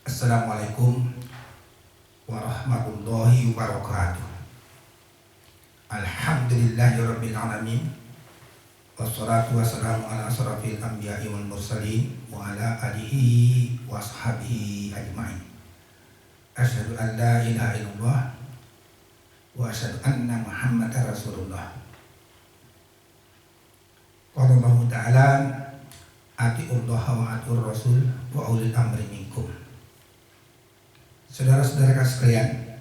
Assalamualaikum warahmatullahi wabarakatuh. Alhamdulillahirabbil alamin. Wassalatu wassalamu ala asrofil anbiya'i wal mursalin wa ala alihi wa ashabihi ajma'in. Asyhadu an la ilaha illallah wa asyhadu anna Muhammadar Rasulullah. Qala Allah Ta'ala atiullaha wa atiur rasul wa ulil amri minkum. Saudara-saudara sekalian,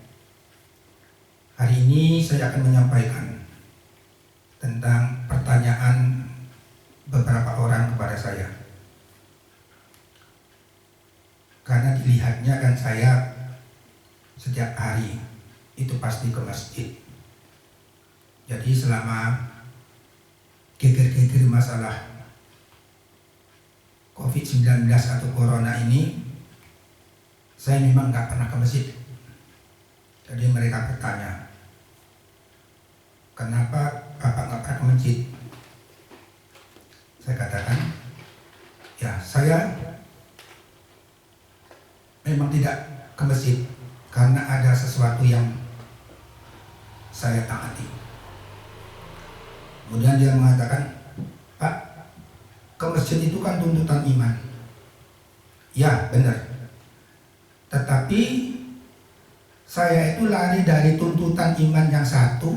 hari ini saya akan menyampaikan tentang pertanyaan beberapa orang kepada saya. Karena dilihatnya kan saya setiap hari itu pasti ke masjid. Jadi selama geger-geger masalah COVID-19 atau Corona ini, saya memang nggak pernah ke masjid. Jadi mereka bertanya, kenapa Bapak nggak pernah ke masjid? Saya katakan, ya saya memang tidak ke masjid karena ada sesuatu yang saya taati. Kemudian dia mengatakan, Pak, ke masjid itu kan tuntutan iman. Ya benar. Tetapi saya itu lari dari tuntutan iman yang satu,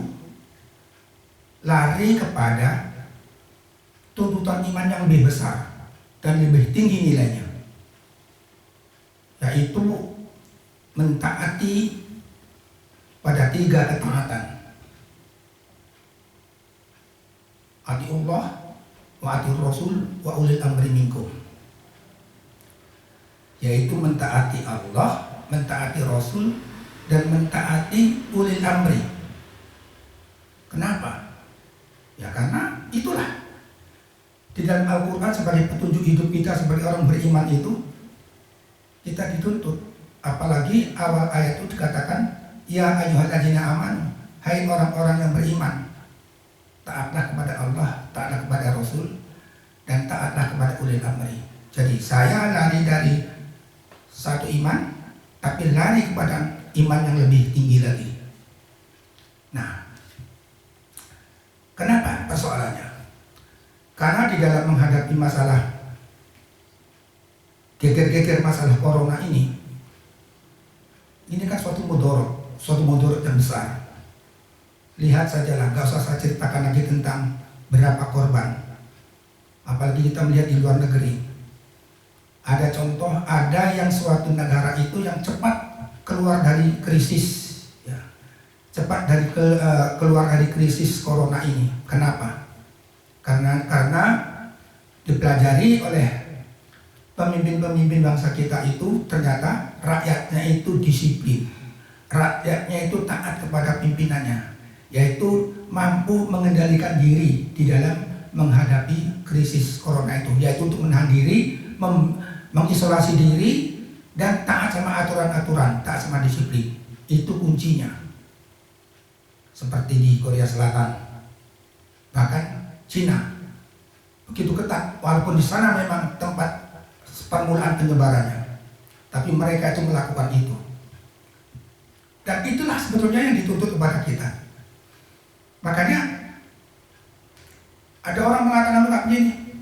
lari kepada tuntutan iman yang lebih besar dan lebih tinggi nilainya, yaitu mentaati pada 3 ketaatan. Atiullah wa atiur rasul wa ulil amri minkum, yaitu mentaati Allah, mentaati Rasul, dan mentaati ulil amri. Kenapa? Ya karena itulah di dalam Al-Quran sebagai petunjuk hidup kita sebagai orang beriman itu kita dituntut. Apalagi awal ayat itu dikatakan, ya ayyuhalladzina amanu, hai orang-orang yang beriman, taatlah kepada Allah, taatlah kepada Rasul, dan taatlah kepada ulil amri. Jadi saya lari dari satu iman, tapi lari kepada iman yang lebih tinggi lagi. Nah, kenapa persoalannya? Karena di dalam menghadapi masalah geger-geger masalah corona ini kan suatu mudarat yang besar. Lihat sajalah, gak usah saya ceritakan lagi tentang berapa korban. Apalagi kita melihat di luar negeri. Ada contoh, ada yang suatu negara itu yang cepat keluar dari krisis, ya, cepat keluar dari krisis corona ini. Kenapa? Karena dipelajari oleh pemimpin-pemimpin bangsa kita itu ternyata rakyatnya itu disiplin, rakyatnya itu taat kepada pimpinannya, yaitu mampu mengendalikan diri di dalam menghadapi krisis corona itu, yaitu untuk menahan diri, mengisolasi diri, dan taat sama aturan-aturan, taat sama disiplin. Itu kuncinya. Seperti di Korea Selatan, bahkan Cina, begitu ketat. Walaupun di sana memang tempat permulaan penyebarannya, tapi mereka itu melakukan itu. Dan itulah sebetulnya yang dituntut kepada kita. Makanya ada orang mengatakan begini,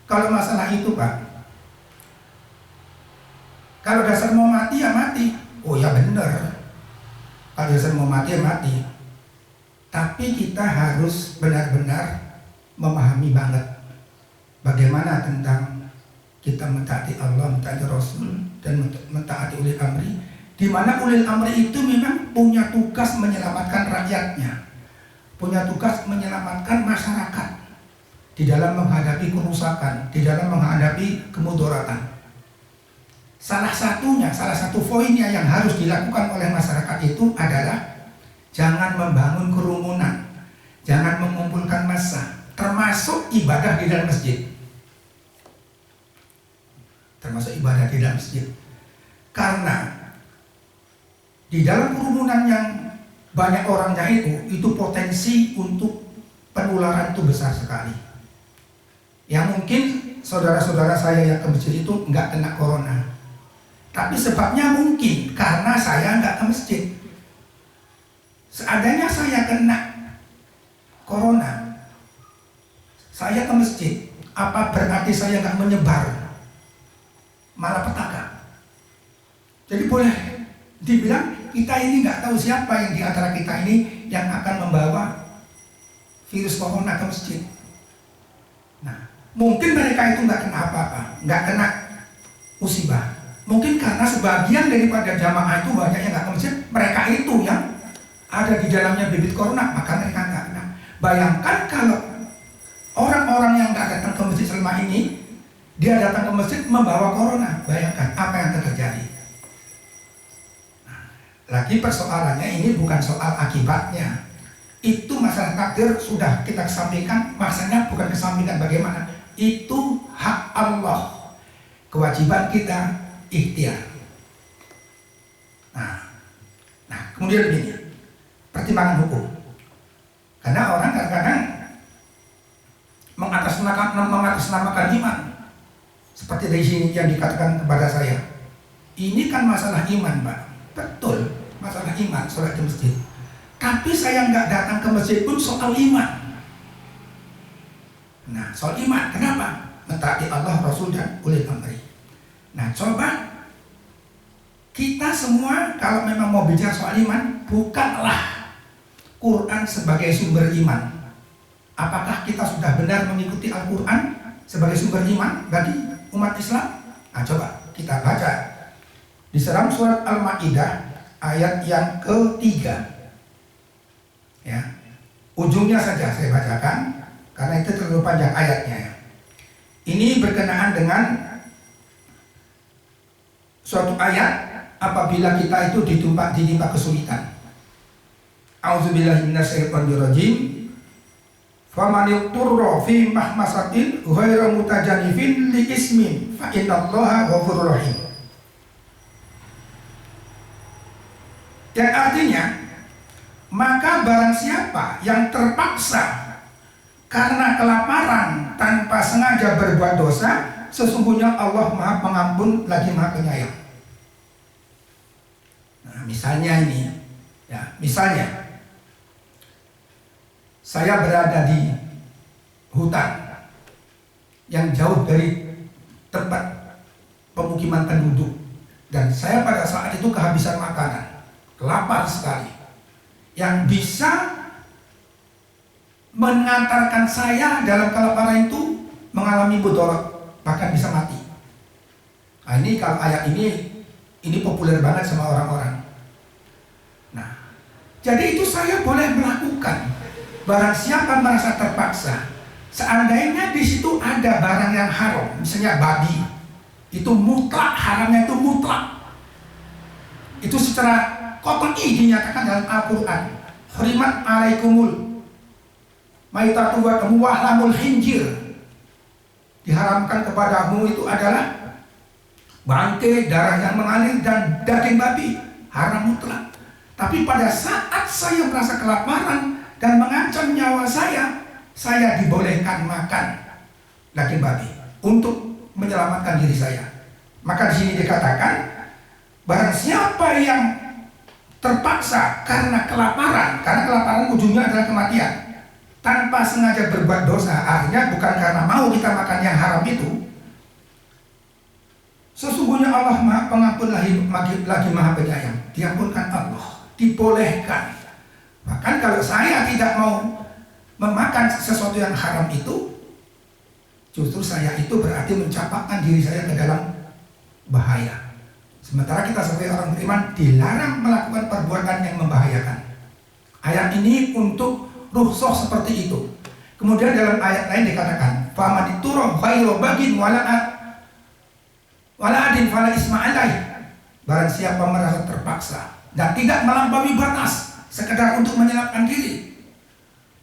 kalau masalah itu Pak, kalau dasar mau mati ya mati. Oh ya benar, kalau dasar mau mati ya mati. Tapi kita harus benar-benar memahami banget bagaimana tentang kita mentaati Allah, mentaati Rasul, dan mentaati ulil amri, di mana ulil amri itu memang punya tugas menyelamatkan rakyatnya, punya tugas menyelamatkan masyarakat di dalam menghadapi kerusakan, di dalam menghadapi kemudaratan. Salah satu poinnya yang harus dilakukan oleh masyarakat itu adalah jangan membangun kerumunan, jangan mengumpulkan massa, termasuk ibadah di dalam masjid. Karena di dalam kerumunan yang banyak orangnya itu potensi untuk penularan itu besar sekali. Yang mungkin saudara-saudara saya yang ke masjid itu nggak kena corona, Tapi sebabnya mungkin karena saya nggak ke masjid. Seandainya saya kena corona, saya ke masjid, apa berarti saya nggak menyebar? Malah petaka. Jadi boleh dibilang kita ini nggak tahu siapa yang di antara kita ini yang akan membawa virus corona ke masjid. Nah, mungkin mereka itu nggak kena apa-apa, nggak kena musibah. Mungkin karena sebagian daripada jamaah itu banyak yang nggak ke masjid, mereka itu yang ada di dalamnya bibit corona, maka mereka nggak kena. Bayangkan kalau orang-orang yang nggak datang ke masjid selama ini, dia datang ke masjid membawa corona. Bayangkan apa yang terjadi. Nah, lagi persoalannya ini bukan soal akibatnya. Itu masalah takdir sudah kita kesampingkan. Maksudnya bukan kesampingkan bagaimana. Itu hak Allah. Kewajiban kita ikhtiar. Nah, kemudian begini, pertimbangan hukum. Karena orang kadang-kadang mengatasnamakan iman. Seperti dari sini yang dikatakan kepada saya. Ini kan masalah iman, Pak. Betul, masalah iman, sholat di masjid. Tapi saya nggak datang ke masjid pun soal iman. Nah, soal iman, kenapa? Mentaati Allah, Rasul, dan ulil amri. Nah, coba kita semua kalau memang mau bicara soal iman, bukanlah Quran sebagai sumber iman. Apakah kita sudah benar mengikuti Al-Quran sebagai sumber iman bagi umat Islam? Nah, coba kita baca di dalam surat Al-Maidah ayat yang ketiga. Ya, ujungnya saja saya bacakan karena itu terlalu panjang ayatnya. Ini berkenaan dengan suatu ayat apabila kita itu ditimpa kesulitan. A'udzubillahi minasyaitonirrajim. Faman yutturra fi mahmasatin ghairu mutajanifin li ismin fa innallaha ghafurur rahim. Yang artinya, maka barang siapa yang terpaksa karena kelaparan tanpa sengaja berbuat dosa, sesungguhnya Allah Maha Pengampun lagi Maha Penyayang. Nah, misalnya ini, ya, misalnya saya berada di hutan yang jauh dari tempat pemukiman penduduk, dan saya pada saat itu kehabisan makanan, lapar sekali. Yang bisa mengantarkan saya dalam kelaparan itu mengalami mudarat, bahkan bisa mati. Nah, ini kalau ayat ini populer banget sama orang-orang. Nah, jadi itu saya boleh melakukan. Barang siapa merasa terpaksa, seandainya di situ ada barang yang haram, misalnya babi, itu mutlak, haramnya itu mutlak. Itu secara qat'i dinyatakan dalam Al-Quran. Hurimat alaikumul maitatu wa damu wa lahmul khinzir. Diharamkan kepadamu itu adalah bangkai, darah yang mengalir, dan daging babi. Haram mutlak. Tapi pada saat saya merasa kelaparan dan mengancam nyawa saya dibolehkan makan daging babi untuk menyelamatkan diri saya. Maka di sini dikatakan, barang siapa yang terpaksa karena kelaparan ujungnya adalah kematian, tanpa sengaja berbuat dosa, artinya bukan karena mau kita makan yang haram itu, sesungguhnya Allah Maha Pengampun lagi Maha Penyayang. Diampunkan Allah, dibolehkan. Bahkan kalau saya tidak mau memakan sesuatu yang haram itu, justru saya itu berarti mencampakkan diri saya ke dalam bahaya. Sementara kita sebagai orang beriman dilarang melakukan perbuatan yang membahayakan. Ayat ini untuk rukhsah seperti itu. Kemudian dalam ayat lain dikatakan, faman iturra ghairu bagin wala adin fala isma alaih. Barang siapa merasa terpaksa dan tidak melampaui batas sekedar untuk menyelamatkan diri,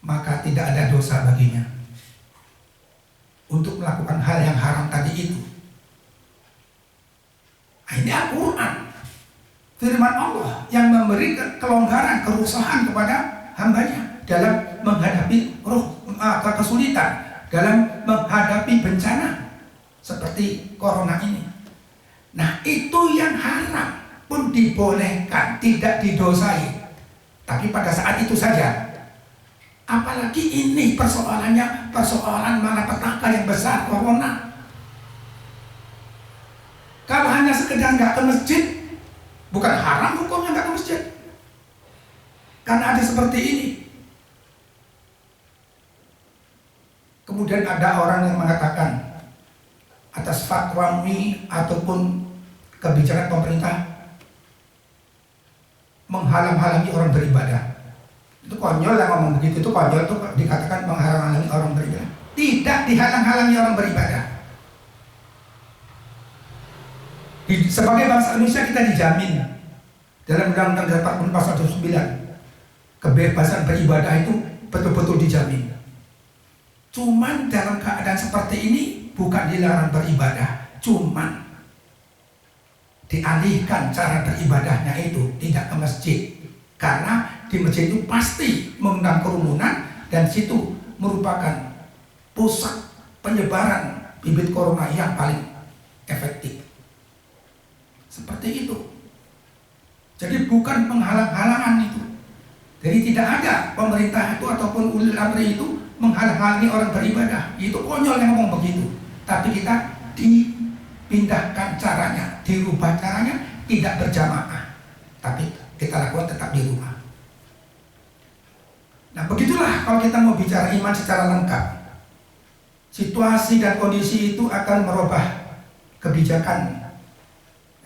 maka tidak ada dosa baginya untuk melakukan hal yang haram tadi itu. Ini Al-Quran, firman Allah yang memberi kelonggaran, keruksahan kepada hambanya dalam menghadapi kesulitan, dalam menghadapi bencana seperti corona ini. Nah, itu yang haram pun dibolehkan, tidak didosai. Tapi pada saat itu saja. Apalagi ini persoalannya persoalan malapetaka yang besar, corona. Kalau hanya sekedar nggak ke masjid, bukan haram hukumnya nggak ke masjid. Karena ada seperti ini. Kemudian ada orang yang mengatakan atas fatwa MUI ataupun kebijakan pemerintah menghalang-halangi orang beribadah. Itu konyol yang ngomong begitu, itu konyol, itu dikatakan menghalang-halangi orang beribadah. Tidak dihalang-halangi orang beribadah. Sebagai bangsa Indonesia kita dijamin dalam Undang-Undang 40 pasal 29 kebebasan beribadah itu betul-betul dijamin. Cuman dalam keadaan seperti ini bukan dilarang beribadah, cuman dialihkan cara beribadahnya itu tidak ke masjid, karena di masjid itu pasti mengundang kerumunan dan situ merupakan pusat penyebaran bibit corona yang paling efektif. Seperti itu. Jadi bukan penghalang-halangan itu. Jadi tidak ada pemerintah itu ataupun ulil amri itu menghalang-halangi orang beribadah. Itu konyol yang ngomong begitu. Tapi kita dipindahkan caranya, dirubah caranya, tidak berjamaah, tapi kita lakukan tetap di rumah. Nah begitulah kalau kita mau bicara iman secara lengkap. Situasi dan kondisi itu akan merubah kebijakan.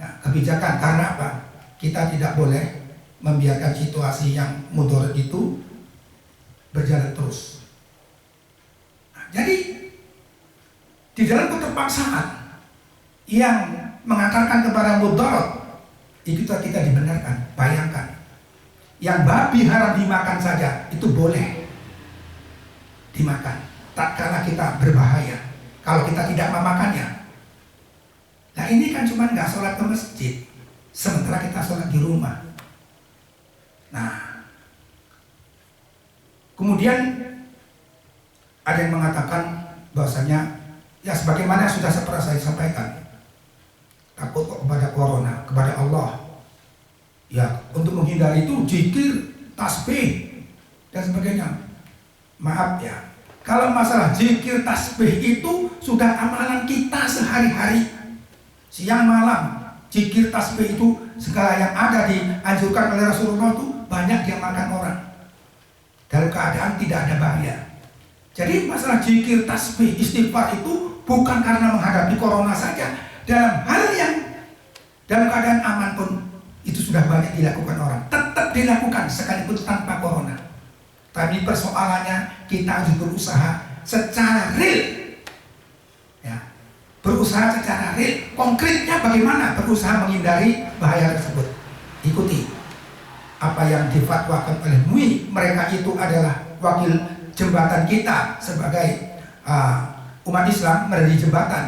Ya, kebijakan karena apa? Kita tidak boleh membiarkan situasi yang mudarat itu berjalan terus. Nah, jadi di dalam keterpaksaan yang mengantarkan kepada mudarat itu kita dibenarkan. Bayangkan, yang babi haram dimakan saja itu boleh dimakan, tak kala kita berbahaya kalau kita tidak memakannya. Nah ini kan cuma nggak sholat ke masjid, sementara kita sholat di rumah. Nah kemudian ada yang mengatakan bahwasanya ya sebagaimana sudah pernah saya sampaikan, takut kepada corona, kepada Allah. Ya, untuk menghindari itu zikir, tasbih dan sebagainya. Maaf ya, kalau masalah zikir, tasbih itu sudah amalan kita sehari-hari. Siang malam, zikir, tasbih itu segala yang ada dianjurkan oleh Rasulullah itu banyak diamalkan orang dalam keadaan tidak ada bahaya. Jadi masalah zikir, tasbih, istighfar itu bukan karena menghadapi corona saja. Dalam hal yang dalam keadaan aman pun itu sudah banyak dilakukan orang, tetap dilakukan sekalipun tanpa corona. Tapi persoalannya kita harus berusaha secara real, ya, berusaha secara real. Konkretnya bagaimana berusaha menghindari bahaya tersebut? Ikuti apa yang difatwakan oleh MUI. Mereka itu adalah wakil jembatan kita sebagai umat Islam, menjadi jembatan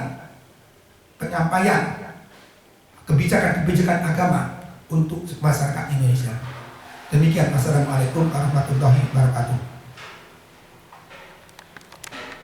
penyampaian kebijakan-kebijakan agama untuk masyarakat Indonesia. Demikian, wassalamualaikum warahmatullahi wabarakatuh.